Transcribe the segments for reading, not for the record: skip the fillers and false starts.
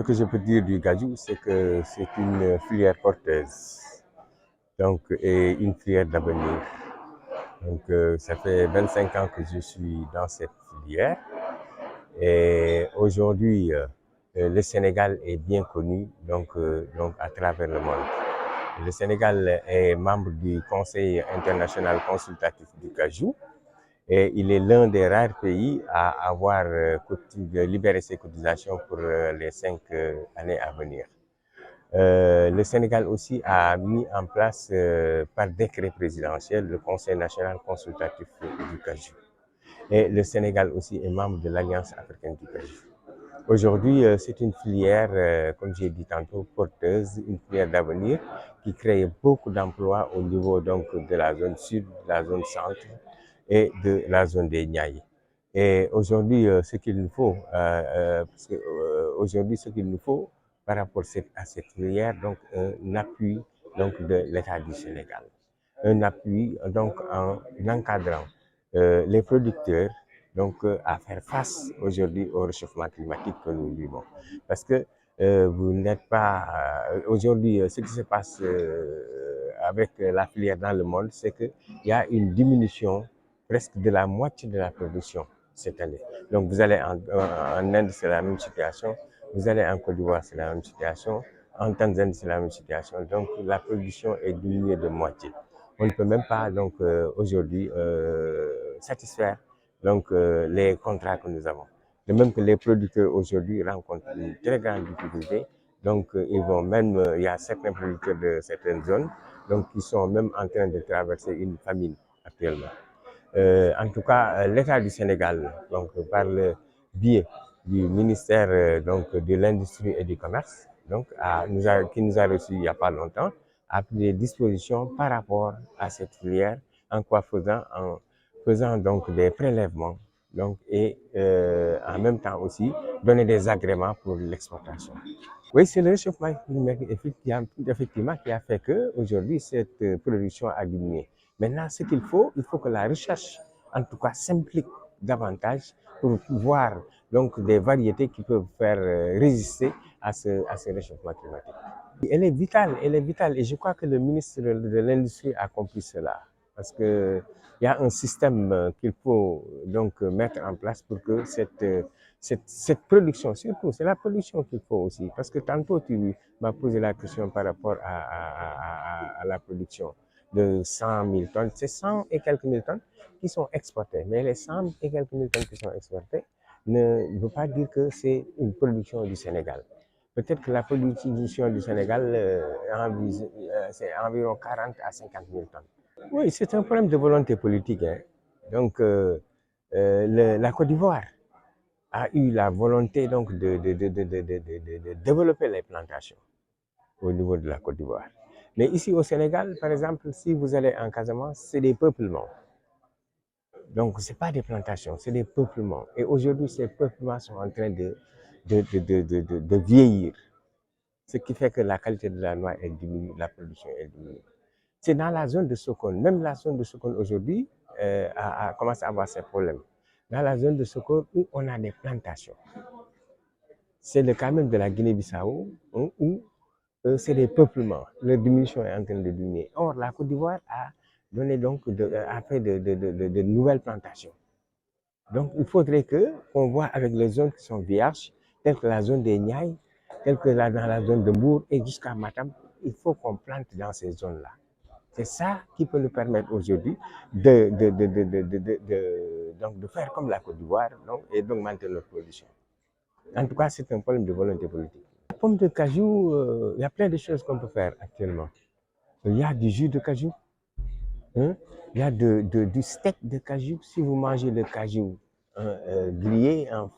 Ce que je peux dire du cajou, c'est que c'est une filière porteuse, donc, et une filière d'avenir. Donc, ça fait 25 ans que je suis dans cette filière et aujourd'hui, le Sénégal est bien connu donc à travers le monde. Le Sénégal est membre du Conseil international consultatif du cajou et il est l'un des rares pays à avoir libéré ses cotisations pour les 5 années à venir. Le Sénégal aussi a mis en place par décret présidentiel le Conseil national consultatif du cajou. Et le Sénégal aussi est membre de l'Alliance africaine du cajou. Aujourd'hui, c'est une filière, comme j'ai dit tantôt, porteuse, une filière d'avenir qui crée beaucoup d'emplois au niveau donc de la zone sud, de la zone centre et de la zone des Niayes. Et aujourd'hui, ce qu'il nous faut, aujourd'hui, ce qu'il nous faut par rapport à cette filière, donc un appui donc de l'État du Sénégal, un appui donc en encadrant les producteurs donc à faire face aujourd'hui au réchauffement climatique que nous vivons. Parce que vous n'êtes pas aujourd'hui, ce qui se passe avec la filière dans le monde, c'est qu'il y a une diminution presque de la moitié de la production cette année. Donc vous allez en Inde, c'est la même situation. Vous allez en Côte d'Ivoire, c'est la même situation. En Tanzanie, c'est la même situation. Donc la production est diminuée de moitié. On ne peut même pas donc aujourd'hui satisfaire donc les contrats que nous avons. De même que les producteurs aujourd'hui rencontrent une très grande difficulté. Donc ils vont même, il y a certains producteurs de certaines zones donc qui sont même en train de traverser une famine actuellement. En tout cas, l'État du Sénégal, donc par le biais du ministère donc de l'Industrie et du Commerce, donc qui nous a reçus il n'y a pas longtemps, a pris des dispositions par rapport à cette filière, en faisant donc des prélèvements, donc et en même temps aussi donner des agréments pour l'exportation. Oui, c'est le réchauffement climatique effectivement qui a fait que aujourd'hui cette production a diminué. Maintenant, ce il faut que la recherche, en tout cas, s'implique davantage pour voir donc des variétés qui peuvent faire résister à ce réchauffement climatique. Elle est vitale et je crois que le ministre de l'Industrie a compris cela parce que il y a un système qu'il faut donc mettre en place pour que cette production, surtout, c'est la production qu'il faut aussi. Parce que tantôt, tu m'as posé la question par rapport à la production de 100 000 tonnes. C'est 100 et quelques mille tonnes qui sont exportées. Mais les 100 et quelques mille tonnes qui sont exportées ne veut pas dire que c'est une production du Sénégal. Peut-être que la production du Sénégal, c'est environ 40 à 50 000 tonnes. Oui, c'est un problème de volonté politique. Hein. Donc, la Côte d'Ivoire a eu la volonté donc de développer les plantations au niveau de la Côte d'Ivoire. Mais ici au Sénégal, par exemple, si vous allez en Casamance, c'est des peuplements. Donc, ce n'est pas des plantations, c'est des peuplements. Et aujourd'hui, ces peuplements sont en train de vieillir. Ce qui fait que la qualité de la noix est diminuée, la production est diminuée. C'est dans la zone de Sokone. Même la zone de Sokone aujourd'hui a commencé à avoir ces problèmes. Dans la zone de Sokone où on a des plantations. C'est le cas même de la Guinée-Bissau où c'est des peuplements. Leur diminution est en train de diminuer. Or, la Côte d'Ivoire a donné donc a fait de nouvelles plantations. Donc, il faudrait qu'on voit avec les zones qui sont vierges, telles que la zone des Niayes, telles que dans la zone de Mbour et jusqu'à Matam, il faut qu'on plante dans ces zones-là. C'est ça qui peut nous permettre aujourd'hui de faire comme la Côte d'Ivoire et d'augmenter notre production. En tout cas, c'est un problème de volonté politique. La pomme de cajou, il y a plein de choses qu'on peut faire actuellement. Il y a du jus de cajou, hein? Il y a du steak de cajou. Si vous mangez le cajou grillé en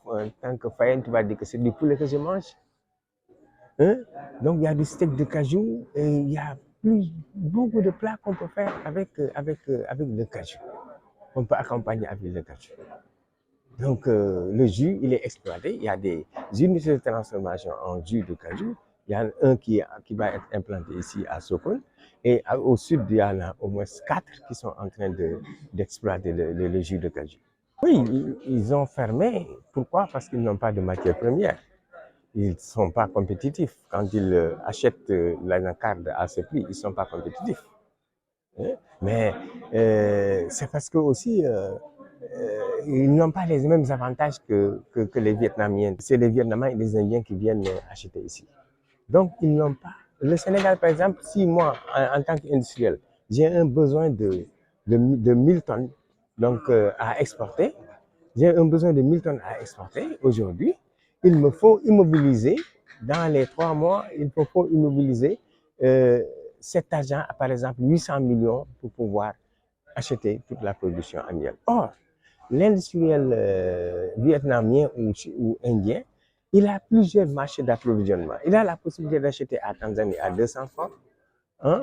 tant que faïenne, tu vas dire que c'est du poulet que je mange. Hein? Donc, il y a du steak de cajou et il y a beaucoup de plats qu'on peut faire avec le cajou. On peut accompagner avec le cajou. Donc, le jus, il est exploité. Il y a des unités de transformation en jus de cajou. Il y en a un qui va être implanté ici à Sokone. Et au sud, il y en a au moins 4 qui sont en train d'exploiter le jus de cajou. Oui, ils ont fermé. Pourquoi? Parce qu'ils n'ont pas de matière première. ils ne sont pas compétitifs. Quand ils achètent l'anacarde à ce prix, ils ne sont pas compétitifs. Hein. Mais c'est parce que aussi, ils n'ont pas les mêmes avantages que les Vietnamiens. C'est les Vietnamiens et les Indiens qui viennent acheter ici. Donc, ils n'ont pas. Le Sénégal, par exemple, si moi, en tant qu'industriel, j'ai un besoin de 1000 tonnes donc, à exporter, j'ai un besoin de 1000 tonnes à exporter aujourd'hui, il me faut immobiliser, dans les 3 mois, il me faut immobiliser cet argent, par exemple 800 millions, pour pouvoir acheter toute la production annuelle. Or, l'industriel vietnamien ou indien, il a plusieurs marchés d'approvisionnement. Il a la possibilité d'acheter à Tanzanie à 200 francs, hein,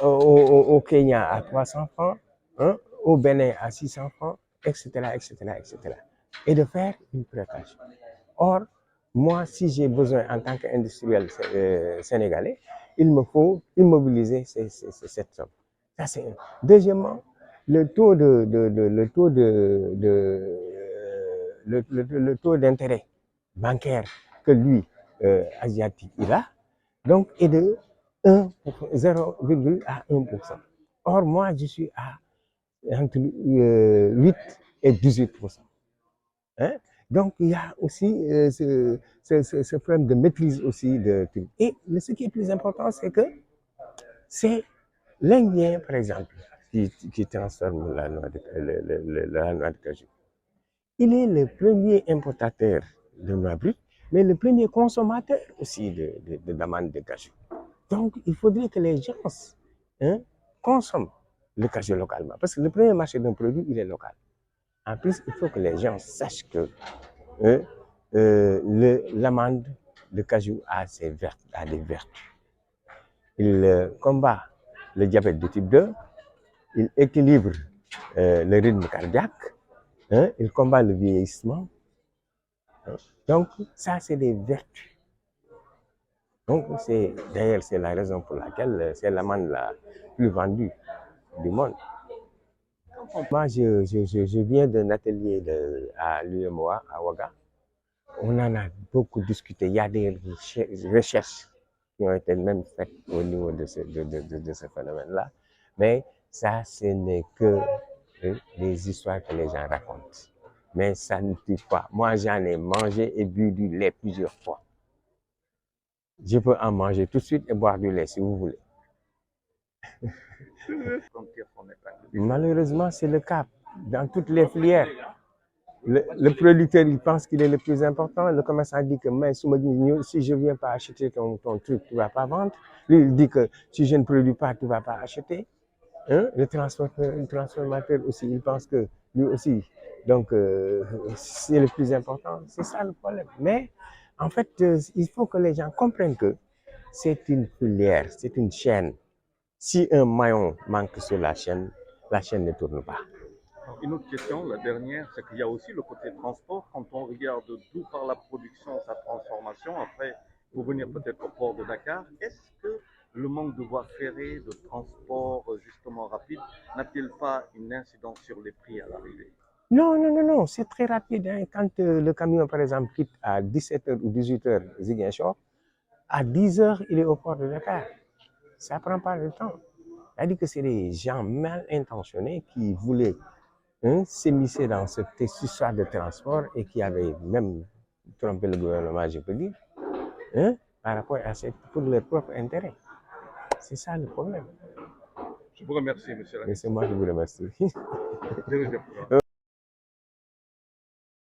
au Kenya à 300 francs, hein, au Bénin à 600 francs, etc., etc., etc. Et de faire une préparation. Or, moi, si j'ai besoin en tant qu'industriel sénégalais, il me faut immobiliser cette somme. Ça, c'est un. Deuxièmement, le taux d'intérêt bancaire que lui, asiatique, il a, donc, est de 0,1%. Or, moi, je suis à entre 8 et 18%. Hein? Donc, il y a aussi ce problème de maîtrise aussi. Et ce qui est plus important, c'est que c'est l'Indien, par exemple, qui transforme la noix de cajou. Il est le premier importateur de noix brutes, mais le premier consommateur aussi d'amandes de cajou. Donc, il faudrait que les gens consomment le cajou localement. Parce que le premier marché d'un produit, il est local. En plus, il faut que les gens sachent que l'amande de cajou a des vertus. Il combat le diabète de type 2, il équilibre le rythme cardiaque, hein, il combat le vieillissement. Hein. Donc, ça, c'est des vertus. Donc, d'ailleurs, c'est la raison pour laquelle c'est l'amande la plus vendue du monde. Moi, je viens d'un atelier à l'UMOA, à Ouaga. On en a beaucoup discuté. Il y a des recherches qui ont été même faites au niveau de ce phénomène-là. Mais ça, ce n'est que des histoires que les gens racontent. Mais ça ne tue pas. Moi, j'en ai mangé et bu du lait plusieurs fois. Je peux en manger tout de suite et boire du lait si vous voulez. Malheureusement, c'est le cas dans toutes les filières. Le producteur, il pense qu'il est le plus important. Le commerçant dit que mais, si je ne viens pas acheter ton truc, tu ne vas pas vendre. Lui, il dit que si je ne produis pas, tu ne vas pas acheter. Hein? Le transformateur aussi, il pense que lui aussi, donc c'est le plus important. C'est ça le problème. Mais en fait, il faut que les gens comprennent que c'est une filière, c'est une chaîne. Si un maillon manque sur la chaîne ne tourne pas. Une autre question, la dernière, c'est qu'il y a aussi le côté transport. Quand on regarde d'où part la production, sa transformation, après, pour venir peut-être au port de Dakar, est-ce que le manque de voies ferrées, de transport justement rapide, n'a-t-il pas une incidence sur les prix à l'arrivée? Non, c'est très rapide. Hein. Quand le camion, par exemple, quitte à 17h ou 18h Ziguinchor, à 10h, il est au port de Dakar. Ça ne prend pas le temps. C'est-à-dire que c'est des gens mal intentionnés qui voulaient s'immiscer dans cette histoire de transport et qui avaient même trompé le gouvernement, je peux dire, par rapport à pour leur propre intérêt. C'est ça le problème. Je vous remercie, monsieur. Et c'est moi qui vous remercie.